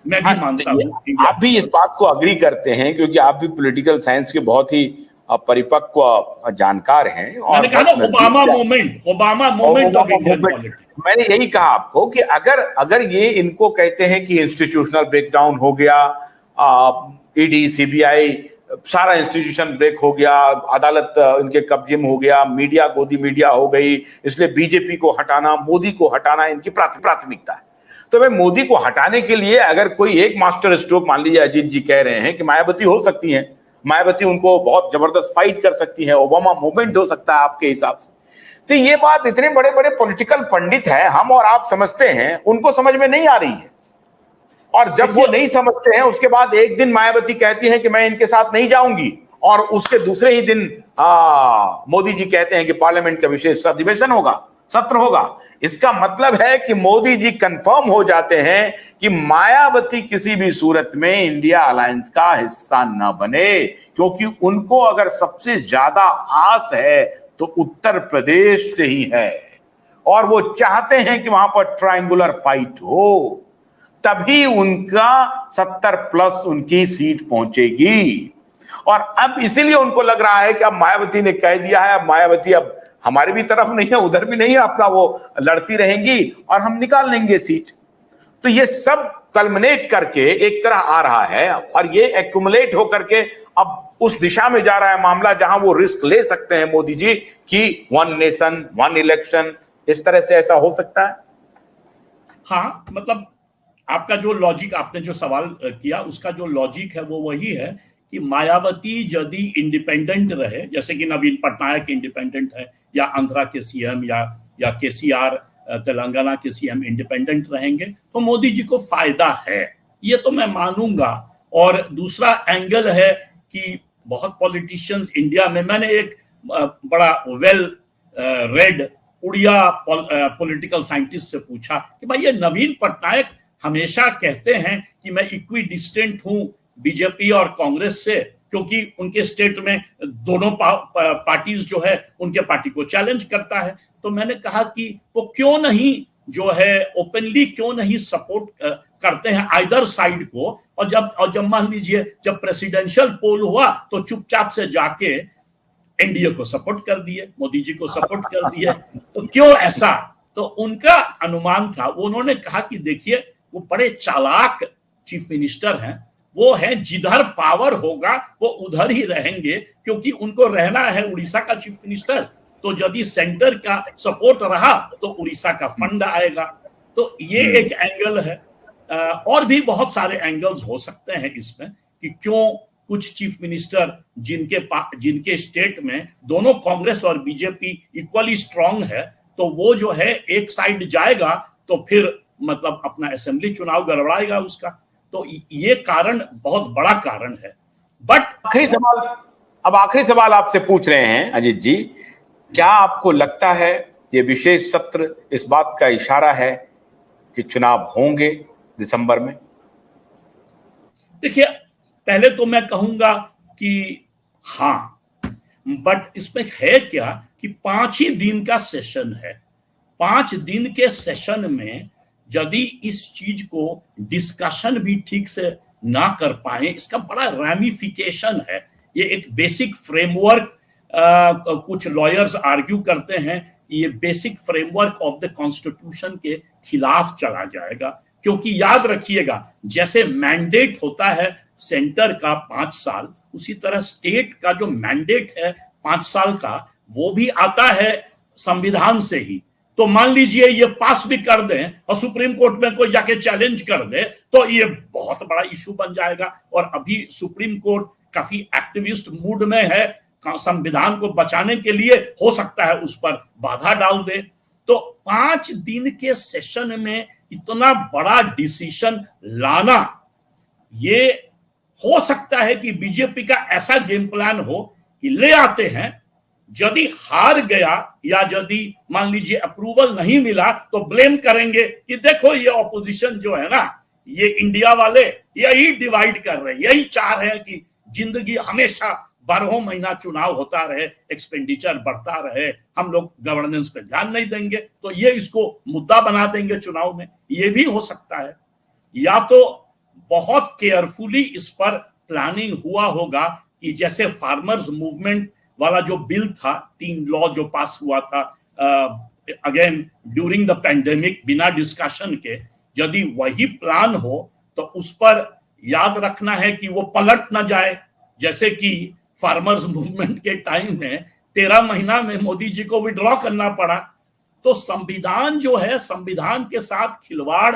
मैं भी मानता हूँ। आप भी इस बात को अग्री करते हैं, क्योंकि आप भी पॉलिटिकल साइंस के बहुत ही परिपक्व जानकार हैं और मैंने कहा ना Obama moment of Indian politics. मैंने यही कहा आपको कि अगर ये इनको कहते हैं कि इंस्टीट्यूशनल ब्रेकडाउन हो गया, ईडी सीबीआई सारा इंस्टीट्यूशन ब्रेक हो गया, अदालत इनके कब्जे में हो गया, मीडिया गोदी मीडिया हो गई, इसलिए बीजेपी को हटाना, मोदी को हटाना इनकी प्राथमिकता है। तो भाई मोदी को हटाने के लिए अगर कोई एक मास्टर स्ट्रोक, मान लीजिए अजीत जी कह रहे हैं कि मायावती हो सकती है, मायावती उनको बहुत जबरदस्त फाइट कर सकती है, ओबामा मूवमेंट हो सकता है आपके हिसाब से, तो ये बात इतने बड़े बड़े पॉलिटिकल पंडित हैं, हम और आप समझते हैं, उनको समझ में नहीं आ रही है। और जब वो नहीं समझते हैं, उसके बाद एक दिन मायावती कहती है कि मैं इनके साथ नहीं जाऊंगी, और उसके दूसरे ही दिन मोदी जी कहते हैं कि पार्लियामेंट का विशेष अधिवेशन होगा, सत्र होगा। इसका मतलब है कि मोदी जी कंफर्म हो जाते हैं कि मायावती किसी भी सूरत में इंडिया अलायंस का हिस्सा न बने, क्योंकि उनको अगर सबसे ज्यादा आस है तो उत्तर प्रदेश से ही है, और वो चाहते हैं कि वहां पर ट्रायंगुलर फाइट हो, तभी उनका 70+ उनकी सीट पहुंचेगी। और अब इसीलिए उनको लग रहा है कि अब मायावती ने कह दिया है, अब मायावती अब हमारी भी तरफ नहीं है, उधर भी नहीं है, अपना वो लड़ती रहेंगी और हम निकाल लेंगे सीट। तो ये सब कल्मिनेट करके एक तरह आ रहा है, और ये एक्युमुलेट होकर के अब उस दिशा में जा रहा है मामला जहां वो रिस्क ले सकते हैं मोदी जी कि 1 नेशन 1 इलेक्शन, इस तरह से ऐसा हो सकता है। हाँ, मतलब आपका जो लॉजिक, आपने जो सवाल किया उसका जो लॉजिक है वो वही है कि मायावती यदि इंडिपेंडेंट रहे, जैसे कि नवीन पटनायक इंडिपेंडेंट है, या आंध्रा के सीएम या केसीआर तेलंगाना के सीएम इंडिपेंडेंट रहेंगे, तो मोदी जी को फायदा है, ये तो मैं मानूंगा। और दूसरा एंगल है कि बहुत पॉलिटिशियंस इंडिया में, मैंने एक बड़ा well read Odia political scientist से पूछा कि भाई ये नवीन पटनायक हमेशा कहते हैं कि मैं इक्वी डिस्टेंट हूं बीजेपी और कांग्रेस से, क्योंकि उनके स्टेट में दोनों पार्टीज जो है उनके पार्टी को चैलेंज करता है। तो मैंने कहा कि वो क्यों नहीं जो है ओपनली क्यों नहीं सपोर्ट करते हैं आइदर साइड को, और जब मान लीजिए जब प्रेसिडेंशियल पोल हुआ तो चुपचाप से जाके एनडीए को सपोर्ट कर दिए, मोदी जी को सपोर्ट कर दिए। तो क्यों ऐसा? तो उनका अनुमान था, वो उन्होंने कहा कि देखिए वो बड़े चालाक चीफ मिनिस्टर हैं, वो है जिधर पावर होगा वो उधर ही रहेंगे, क्योंकि उनको रहना है उड़ीसा का चीफ मिनिस्टर, तो यदि सेंटर का सपोर्ट रहा तो उड़ीसा का फंड आएगा। तो ये एक एंगल है। और भी बहुत सारे एंगल्स हो सकते हैं इसमें कि क्यों कुछ चीफ मिनिस्टर जिनके स्टेट में दोनों कांग्रेस और बीजेपी इक्वली स्ट्रांग है, तो वो जो है एक साइड जाएगा तो फिर मतलब अपना असेंबली चुनाव गड़बड़ाएगा उसका। तो ये कारण बहुत बड़ा कारण है। बट आखिरी सवाल आपसे पूछ रहे हैं अजीत जी, क्या आपको लगता है ये विशेष सत्र इस बात का इशारा है कि चुनाव होंगे दिसंबर में? देखिए, पहले तो मैं कहूंगा कि हाँ, बट इसमें है क्या कि 5 ही दिन का सेशन है। 5 दिन के सेशन में यदि इस चीज को डिस्कशन भी ठीक से ना कर पाए, इसका बड़ा रैमिफिकेशन है। ये एक बेसिक फ्रेमवर्क, कुछ लॉयर्स आर्ग्यू करते हैं कि ये basic framework of the constitution के खिलाफ चला जाएगा, क्योंकि याद रखिएगा जैसे मैंडेट होता है सेंटर का 5 साल, उसी तरह स्टेट का जो मैंडेट है 5 साल का, वो भी आता है संविधान से ही। तो मान लीजिए ये पास भी कर दें और सुप्रीम कोर्ट में कोई जाके चैलेंज कर दे तो ये बहुत बड़ा इशू बन जाएगा। और अभी सुप्रीम कोर्ट काफी एक्टिविस्ट मूड में है, संविधान को बचाने के लिए हो सकता है उस पर बाधा डाल दे। तो 5 दिन के सेशन में इतना बड़ा डिसीजन लाना, ये हो सकता है कि बीजेपी का ऐसा गेम प्लान हो कि ले आते हैं, यदि हार गया या यदि मान लीजिए अप्रूवल नहीं मिला तो ब्लेम करेंगे कि देखो ये ऑपोजिशन जो है ना, ये इंडिया वाले यही डिवाइड कर रहे हैं, यही चाह रहे हैं कि जिंदगी हमेशा 12 महीना चुनाव होता रहे, एक्सपेंडिचर बढ़ता रहे, हम लोग गवर्नेंस पे ध्यान नहीं देंगे, तो ये इसको मुद्दा बना देंगे चुनाव में। ये भी हो सकता है। या तो बहुत केयरफुली इस पर प्लानिंग हुआ होगा कि जैसे फार्मर्स मूवमेंट वाला जो बिल था, 3 लॉ जो पास हुआ था अगेन ड्यूरिंग द पैंडेमिक बिना डिस्कशन के, यदि वही प्लान हो तो उस पर याद रखना है कि वो पलट ना जाए, जैसे कि फार्मर्स मूवमेंट के टाइम में 13 महीना में मोदी जी को विड्रॉ करना पड़ा। तो संविधान जो है, संविधान के साथ खिलवाड़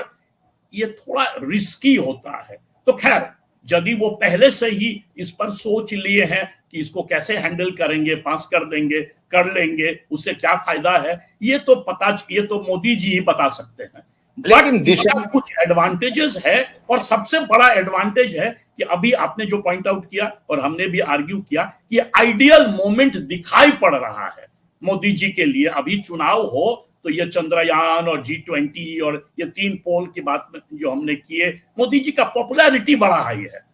ये थोड़ा रिस्की होता है। तो खैर, यदि वो पहले से ही इस पर सोच लिए हैं कि इसको कैसे हैंडल करेंगे, पास कर देंगे, कर लेंगे, उससे क्या फायदा है, ये तो मोदी जी ही बता सकते हैं। लेकिन दिशा कुछ एडवांटेजेस है, और सबसे बड़ा एडवांटेज है कि अभी आपने जो पॉइंट आउट किया और हमने भी आर्ग्यू किया कि आइडियल मोमेंट दिखाई पड़ रहा है मोदी जी के लिए। अभी चुनाव हो तो ये चंद्रयान और G20 और ये 3 पोल की बात जो हमने किए, मोदी जी का पॉपुलैरिटी बड़ा हाई है।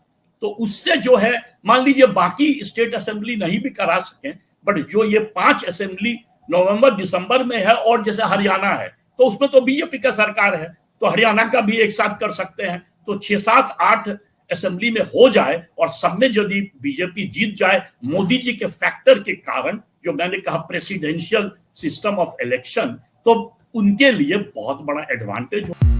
तो उससे जो है, मान लीजिए बाकी स्टेट असेंबली नहीं भी करा सके, बट जो ये 5 असेंबली नवंबर दिसंबर में है, और जैसे हरियाणा है तो उसमें तो बीजेपी का सरकार है, तो हरियाणा का भी एक साथ कर सकते हैं। तो 6, 7, 8 असेंबली में हो जाए, और सब में यदि बीजेपी जीत जाए मोदी जी के फैक्टर के कारण, जो मैंने कहा प्रेसिडेंशियल सिस्टम ऑफ इलेक्शन, तो उनके लिए बहुत बड़ा एडवांटेज हो।